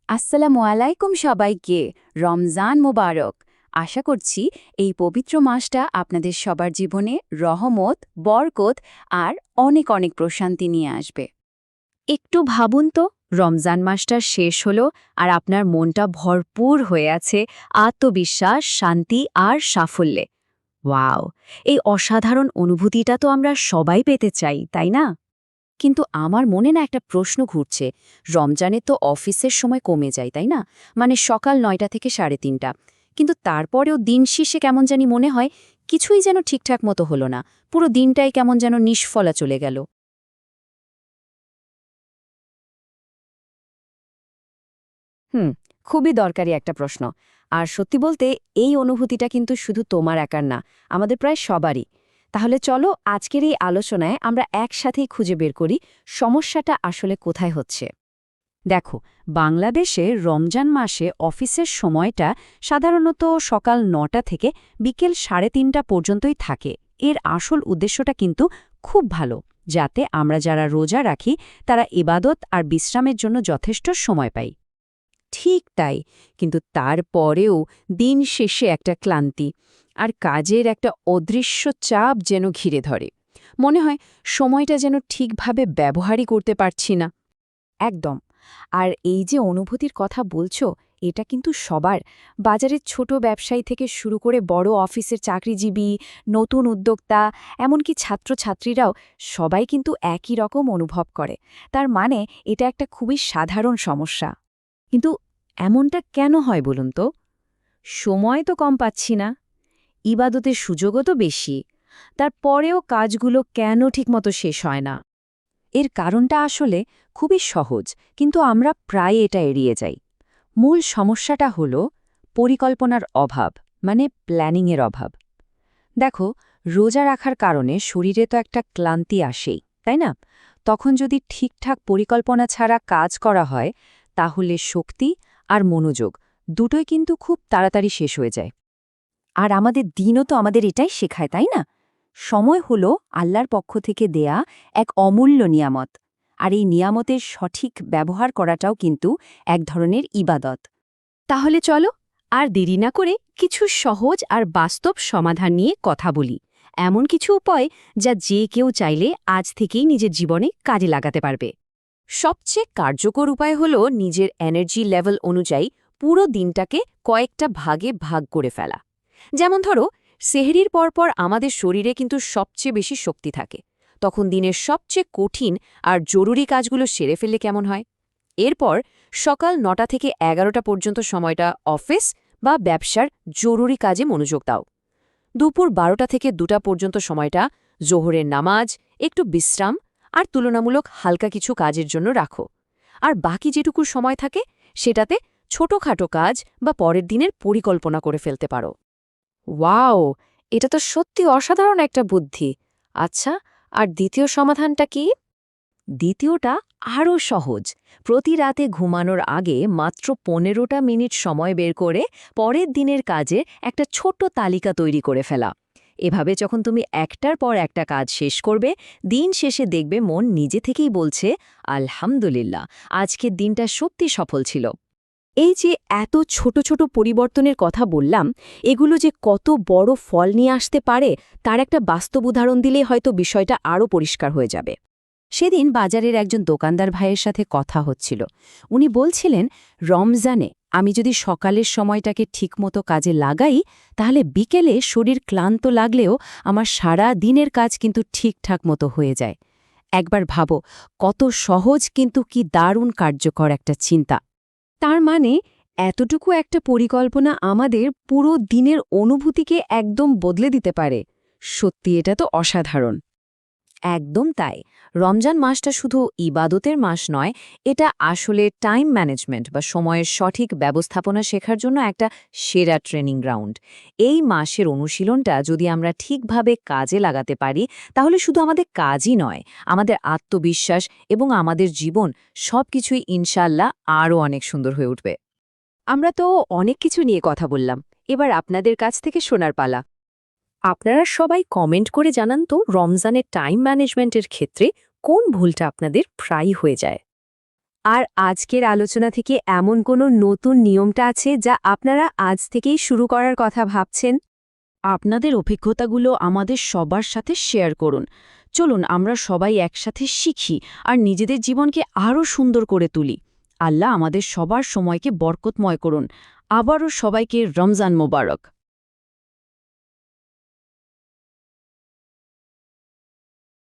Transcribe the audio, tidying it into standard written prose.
আসসালামু আলাইকুম সবাইকে। রমজান মোবারক। আশা করছি এই পবিত্র মাসটা আপনাদের সবার জীবনে রহমত, বরকত আর অনেক অনেক প্রশান্তি নিয়ে আসবে। একটু ভাবুন তো, রমজান মাসটা শেষ হলো আর আপনার মনটা ভরপুর হয়ে আছে আত্মবিশ্বাস, শান্তি আর সাফল্যে। ওয়াও! এই অসাধারণ অনুভূতিটা তো আমরা সবাই পেতে চাই, তাই না? কিন্তু আমার মনে না একটা প্রশ্ন ঘুরছে। রমজানে তো অফিসের সময় কমে যায়, তাই না? মানে সকাল ৯টা থেকে ৩:৩০। কিন্তু তারপরেও দিন শেষে কেমন জানি মনে হয় কিছুই যেন ঠিকঠাক মতো হলো না। পুরো দিনটাই কেমন যেন নিষ্ফলা চলে গেল। হুম, খুবই দরকারি একটা প্রশ্ন। আর সত্যি বলতে এই অনুভূতিটা কিন্তু শুধু তোমার একার না, আমাদের প্রায় সবারই। তাহলে চলো আজকের এই আলোচনায় আমরা একসাথেই খুঁজে বের করি সমস্যাটা আসলে কোথায় হচ্ছে। দেখো, বাংলাদেশে রমজান মাসে অফিসের সময়টা সাধারণত সকাল ৯টা থেকে বিকেল ৩:৩০ পর্যন্তই থাকে। এর আসল উদ্দেশ্যটা কিন্তু খুব ভালো, যাতে আমরা যারা রোজা রাখি তারা ইবাদত আর বিশ্রামের জন্য যথেষ্ট সময় পাই। ঠিক তাই, কিন্তু তারপরেও দিন শেষে একটা ক্লান্তি আর কাজের একটা অদৃশ্য চাপ যেন ঘিরে ধরে। মনে হয় সময়টা যেন ঠিকভাবে ব্যবহারই করতে পারছি না। একদম। আর এই যে অনুভূতির কথা বলছো, এটা কিন্তু সবার। বাজারের ছোট ব্যবসায়ী থেকে শুরু করে বড় অফিসের চাকরিজীবী, নতুন উদ্যোক্তা, এমনকি ছাত্রছাত্রীরাও সবাই কিন্তু একই রকম অনুভব করে। তার মানে এটা একটা খুবই সাধারণ সমস্যা। কিন্তু এমনটা কেন হয় বলুন তো? সময় তো কম পাচ্ছি না, ইবাদতের সুযোগও তো বেশি। তারপরেও কাজগুলো কেন ঠিকমতো শেষ হয় না? এর কারণটা আসলে খুবই সহজ, কিন্তু আমরা প্রায় এটা এড়িয়ে যাই। মূল সমস্যাটা হল পরিকল্পনার অভাব, মানে প্ল্যানিংয়ের অভাব। দেখো, রোজা রাখার কারণে শরীরে তো একটা ক্লান্তি আসেই, তাই না? তখন যদি ঠিকঠাক পরিকল্পনা ছাড়া কাজ করা হয়, তাহলে শক্তি আর মনোযোগ দুটোই কিন্তু খুব তাড়াতাড়ি শেষ হয়ে যায়। আর আমাদের দিনও তো আমাদের এটাই শেখায়, তাই না? সময় হলো আল্লাহর পক্ষ থেকে দেয়া এক অমূল্য নিয়ামত। আর এই নিয়ামতের সঠিক ব্যবহার করাটাও কিন্তু এক ধরনের ইবাদত। তাহলে চলো আর দেরি না করে কিছু সহজ আর বাস্তব সমাধান নিয়ে কথা বলি। এমন কিছু উপায় যা যে কেউ চাইলে আজ থেকেই নিজের জীবনে কাজে লাগাতে পারবে। সবচেয়ে কার্যকর উপায় হল নিজের এনার্জি লেভেল অনুযায়ী পুরো দিনটাকে কয়েকটা ভাগে ভাগ করে ফেলা। যেমন ধরো, সেহরির পরপর আমাদের শরীরে কিন্তু সবচেয়ে বেশি শক্তি থাকে। তখন দিনের সবচেয়ে কঠিন আর জরুরি কাজগুলো সেরে ফেললে কেমন হয়? এরপর সকাল ৯টা থেকে ১১টা পর্যন্ত সময়টা অফিস বা ব্যবসার জরুরি কাজে মনোযোগ দাও। দুপুর ১২টা থেকে ২টা পর্যন্ত সময়টা জোহরের নামাজ, একটু বিশ্রাম আর তুলনামূলক হালকা কিছু কাজের জন্য রাখো। আর বাকি যেটুকু সময় থাকে সেটাতে ছোটখাটো কাজ বা পরের দিনের পরিকল্পনা করে ফেলতে পারো। ওয়াও! এটা তো সত্যি অসাধারণ একটা বুদ্ধি। আচ্ছা, আর দ্বিতীয় সমাধানটা কি? দ্বিতীয়টা আরও সহজ। প্রতি রাতে ঘুমানোর আগে মাত্র ১৫টা মিনিট সময় বের করে পরের দিনের কাজের একটা ছোট্ট তালিকা তৈরি করে ফেলা। এভাবে যখন তুমি একটার পর একটা কাজ শেষ করবে, দিন শেষে দেখবে মন নিজে থেকেই বলছে, আলহামদুলিল্লাহ, আজকের দিনটা সত্যি সফল ছিল। এই যে এত ছোট ছোট পরিবর্তনের কথা বললাম, এগুলো যে কত বড় ফল নিয়ে আসতে পারে তার একটা বাস্তব উদাহরণ দিলে হয়তো বিষয়টা আরও পরিষ্কার হয়ে যাবে। সেদিন বাজারের একজন দোকানদার ভাইয়ের সাথে কথা হচ্ছিল। উনি বলছিলেন, রমজানে আমি যদি সকালের সময়টাকে ঠিকমতো কাজে লাগাই, তাহলে বিকেলে শরীর ক্লান্ত লাগলেও আমার সারা দিনের কাজ কিন্তু ঠিকঠাক মতো হয়ে যায়। একবার ভাবো, কত সহজ কিন্তু কি দারুণ কার্যকর একটা চিন্তা। তার মানে এতটুকু একটা পরিকল্পনা আমাদের পুরো দিনের অনুভূতিকে একদম বদলে দিতে পারে। সত্যি এটা তো অসাধারণ। একদম তাই। রমজান মাসটা শুধু ইবাদতের মাস নয়, এটা আসলে টাইম ম্যানেজমেন্ট বা সময়ের সঠিক ব্যবস্থাপনা শেখার জন্য একটা সেরা ট্রেনিং গ্রাউন্ড। এই মাসের অনুশীলনটা যদি আমরা ঠিকভাবে কাজে লাগাতে পারি, তাহলে শুধু আমাদের কাজই নয়, আমাদের আত্মবিশ্বাস এবং আমাদের জীবন সবকিছুই ইনশাল্লাহ আরও অনেক সুন্দর হয়ে উঠবে। আমরা তো অনেক কিছু নিয়ে কথা বললাম। এবার আপনাদের কাছ থেকে শোনার পালা। আপনারা সবাই কমেন্ট করে জানান তো, রমজানের টাইম ম্যানেজমেন্টের ক্ষেত্রে কোন ভুলটা আপনাদের প্রায়ই হয়ে যায়। আর আজকের আলোচনা থেকে এমন কোনো নতুন নিয়মটা আছে যা আপনারা আজ থেকেই শুরু করার কথা ভাবছেন? আপনাদের অভিজ্ঞতাগুলো আমাদের সবার সাথে শেয়ার করুন। চলুন আমরা সবাই একসাথে শিখি আর নিজেদের জীবনকে আরও সুন্দর করে তুলি। আল্লাহ আমাদের সবার সময়কে বরকতময় করুন। আবারও সবাইকে রমজান মোবারক।